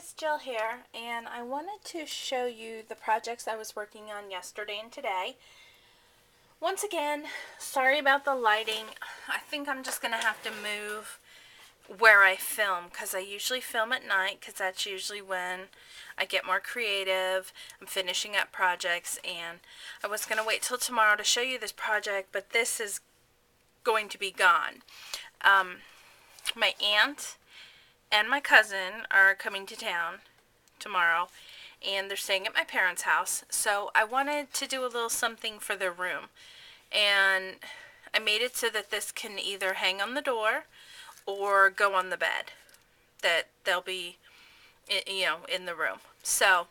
guys, Jill here, and I wanted to show you the projects I was working on yesterday and today. Once again, sorry about the lighting. I think I'm just going to have to move where I film, because I usually film at night, because that's usually when I get more creative. I'm finishing up projects, and I was going to wait till tomorrow to show you this project, but this is going to be gone. My aunt and my cousin are coming to town tomorrow, and they're staying at my parents' house, so I wanted to do a little something for their room, and I made it so that this can either hang on the door or go on the bed, that they'll be in the room. So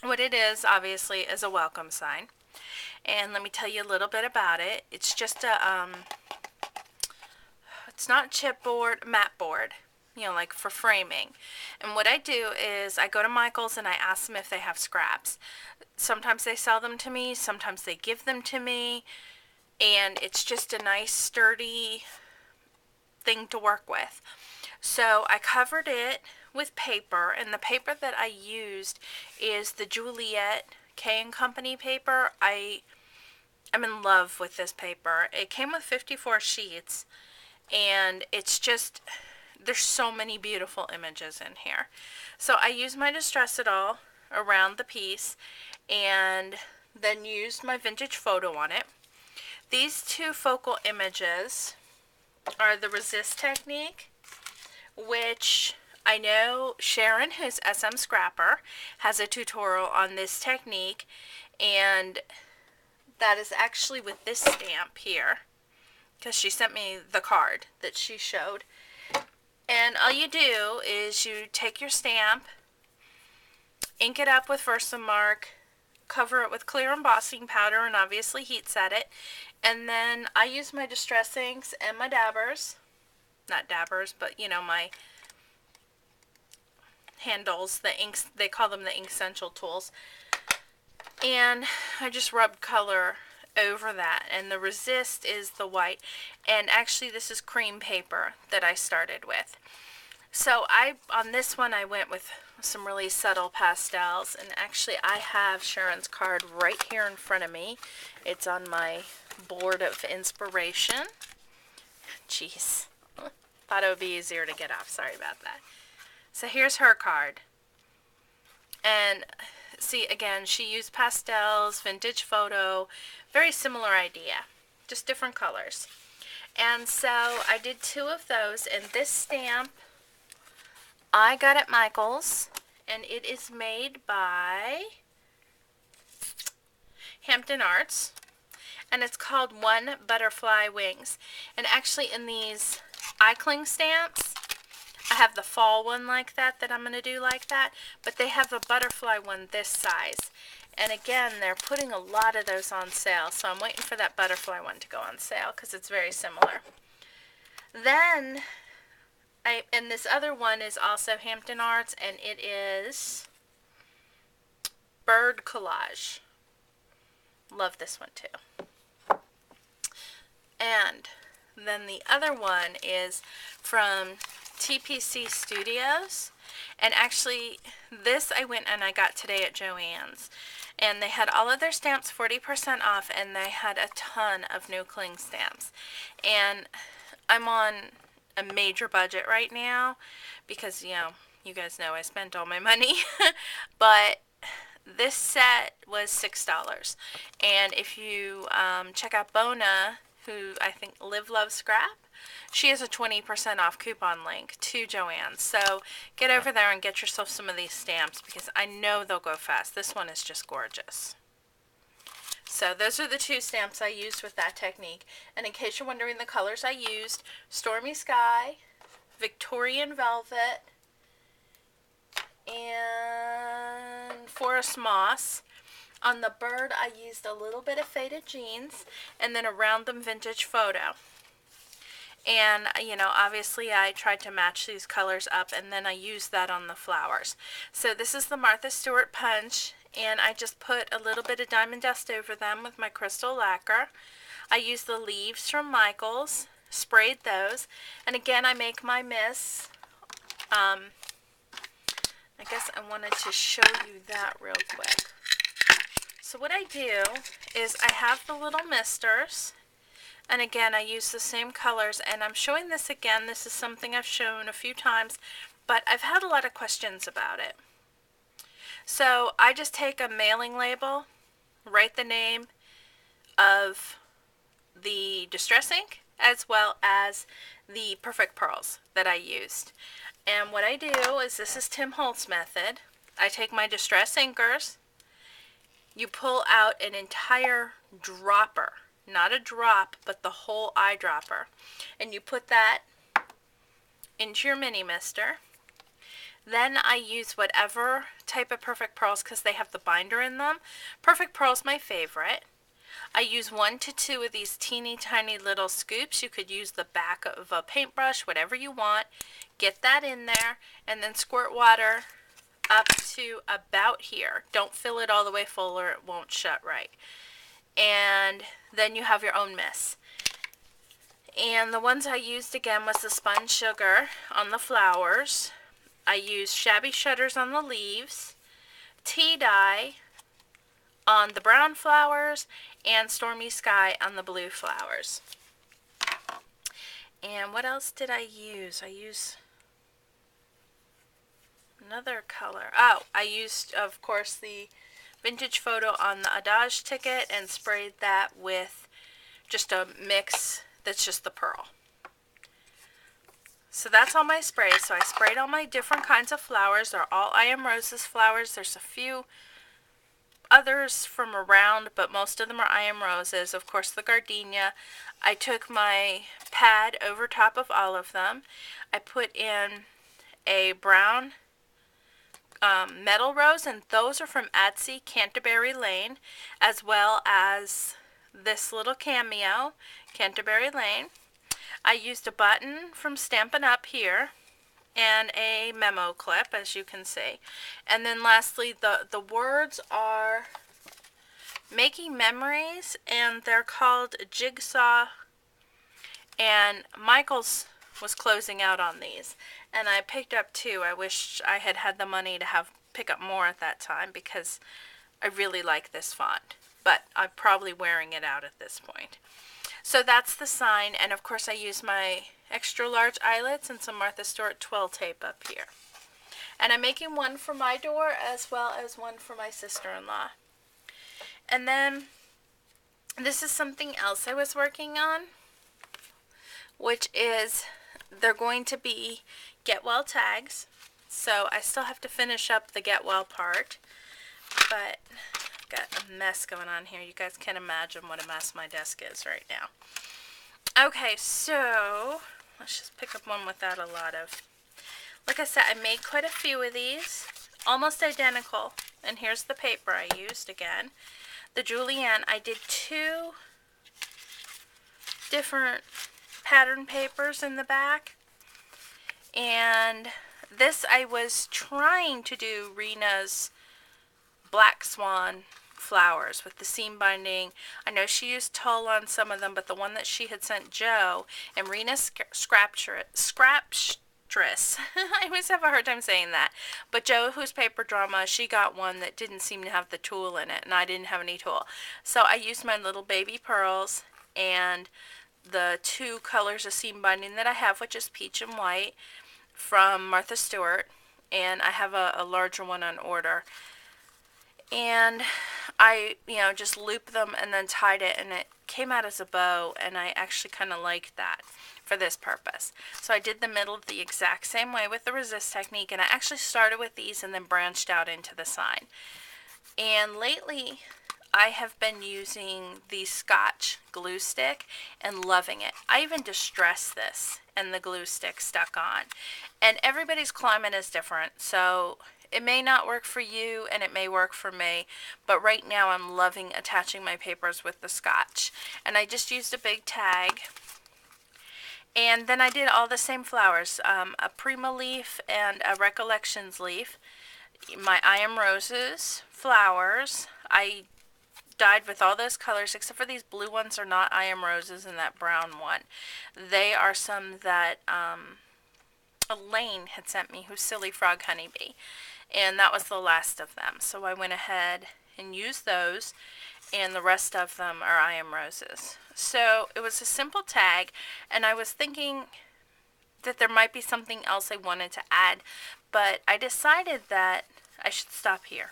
what it is, obviously, is a welcome sign, and let me tell you a little bit about it. It's just it's not chipboard, mat board, like for framing. And what I do is I go to Michael's and I ask them if they have scraps. Sometimes they sell them to me, sometimes they give them to me, and it's just a nice sturdy thing to work with. So I covered it with paper, and the paper that I used is the Juliet K & Company paper. I'm in love with this paper. It came with 54 sheets, and it's just, there's so many beautiful images in here. So I used my Distress It All around the piece, and then used my vintage photo on it. These two focal images are the Resist technique, which I know Sharon, who's SM Scrapper, has a tutorial on this technique, and that is actually with this stamp here, because she sent me the card that she showed. And all you do is you take your stamp, ink it up with Versamark, cover it with clear embossing powder, and obviously heat set it. And then I use my Distress inks and my dabbers, not dabbers, but my handles, the inks, they call them the Ink Essential tools. And I just rubbed color over that, and the Resist is the white, and actually this is cream paper that I started with. So on this one I went with some really subtle pastels, and actually I have Sharon's card right here in front of me. It's on my board of inspiration. Jeez, thought it would be easier to get off, sorry about that. So here's her card, and see, again, she used pastels, vintage photo, very similar idea, just different colors. And so I did two of those, and this stamp I got at Michael's, and it is made by Hampton Arts, and it's called One Butterfly Wings. And actually in these iCling stamps, I have the fall one like that I'm going to do like that, but they have a butterfly one this size. And again, they're putting a lot of those on sale, so I'm waiting for that butterfly one to go on sale because it's very similar. Then, and this other one is also Hampton Arts, and it is Bird Collage. Love this one too. And then the other one is from TPC Studios, and actually this I went and I got today at Joann's, and they had all of their stamps 40% off, and they had a ton of new cling stamps. And I'm on a major budget right now because you guys know I spent all my money but this set was $6, and if you check out Bona, who I think Live Love Scrap, she has a 20% off coupon link to Joann's. So get over there and get yourself some of these stamps, because I know they'll go fast. This one is just gorgeous. So those are the two stamps I used with that technique. And in case you're wondering the colors I used, Stormy Sky, Victorian Velvet, and Forest Moss. On the bird, I used a little bit of Faded Jeans, and then around them Vintage Photo. And, obviously I tried to match these colors up, and then I used that on the flowers. So this is the Martha Stewart Punch, and I just put a little bit of diamond dust over them with my crystal lacquer. I used the leaves from Michael's, sprayed those, and again I make my miss guess I wanted to show you that real quick. So what I do is I have the little misters, and again I use the same colors, and I'm showing this again. This is something I've shown a few times, but I've had a lot of questions about it. So I just take a mailing label, write the name of the Distress ink as well as the Perfect Pearls that I used. And what I do is, this is Tim Holtz method. I take my Distress inkers, you pull out an entire dropper, not a drop, but the whole eyedropper, and you put that into your mini mister. Then I use whatever type of Perfect Pearls because they have the binder in them. Perfect Pearl's my favorite. I use 1 to 2 of these teeny tiny little scoops. You could use the back of a paintbrush, whatever you want. Get that in there and then squirt water up to about here. Don't fill it all the way full or it won't shut right. And then you have your own mist. And the ones I used again was the spun sugar on the flowers. I used shabby shudders on the leaves, tea dye on the brown flowers, and stormy sky on the blue flowers. And what else did I use? I used another color. Oh, I used, of course, the vintage photo on the Adage ticket and sprayed that with just a mix that's just the pearl. So that's all my sprays. So I sprayed all my different kinds of flowers. They're all I Am Roses flowers. There's a few others from around, but most of them are I Am Roses. Of course, the gardenia. I took my pad over top of all of them. I put in a brown metal rose, and those are from Etsy, Canterbury Lane, as well as this little cameo, Canterbury Lane. I used a button from Stampin' Up! Here and a memo clip, as you can see. And then lastly, the words are Making Memories, and they're called Jigsaw, and Michaels was closing out on these. And I picked up 2. I wish I had had the money to pick up more at that time because I really like this font. But I'm probably wearing it out at this point. So that's the sign, and of course I use my extra large eyelets and some Martha Stewart twill tape up here. And I'm making one for my door as well as one for my sister-in-law. And then this is something else I was working on, which is they're going to be Get Well tags. So I still have to finish up the Get Well part, but I've got a mess going on here. You guys can't imagine what a mess my desk is right now. Okay, so let's just pick up one without a lot of. Like I said, I made quite a few of these, almost identical. And here's the paper I used again. The Julienne, I did 2 different pattern papers in the back. And this I was trying to do Rena's Black Swan flowers with the seam binding. I know she used tulle on some of them, but the one that she had sent Joe and Rena's Scraptress, I always have a hard time saying that, but Joe, who's Paper Drama, she got one that didn't seem to have the tulle in it, and I didn't have any tulle. So I used my little baby pearls and the 2 colors of seam binding that I have, which is peach and white from Martha Stewart, and I have a larger one on order. And I, just looped them and then tied it, and it came out as a bow, and I actually kind of liked that for this purpose. So I did the middle the exact same way with the resist technique, and I actually started with these and then branched out into the sign. And lately, I have been using the Scotch glue stick and loving it. I even distressed this, and the glue stick stuck on. And everybody's climate is different, so it may not work for you and it may work for me, but right now I'm loving attaching my papers with the Scotch. And I just used a big tag, and then I did all the same flowers, a Prima leaf and a Recollections leaf, my I Am Roses flowers. I dyed with all those colors except for these blue ones are not I Am Roses, and that brown one. They are some that Elaine had sent me, who's Silly Frog Honeybee. and that was the last of them. So I went ahead and used those, and the rest of them are I Am Roses. So it was a simple tag, and I was thinking that there might be something else I wanted to add, but I decided that I should stop here.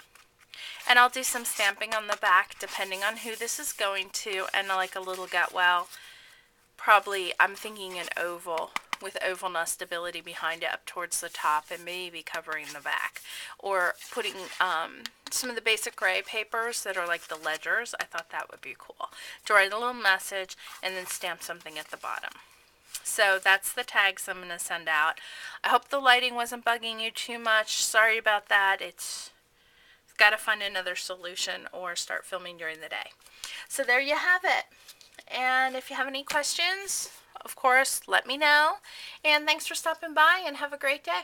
And I'll do some stamping on the back depending on who this is going to, and like a little get well. Probably, I'm thinking an oval with oval nestability behind it up towards the top, and maybe covering the back. Or putting some of the basic gray papers that are like the ledgers. I thought that would be cool. To write a little message and then stamp something at the bottom. So that's the tags I'm going to send out. I hope the lighting wasn't bugging you too much. Sorry about that. It's got to find another solution or start filming during the day. So there you have it. And if you have any questions, of course, let me know. And thanks for stopping by, and have a great day.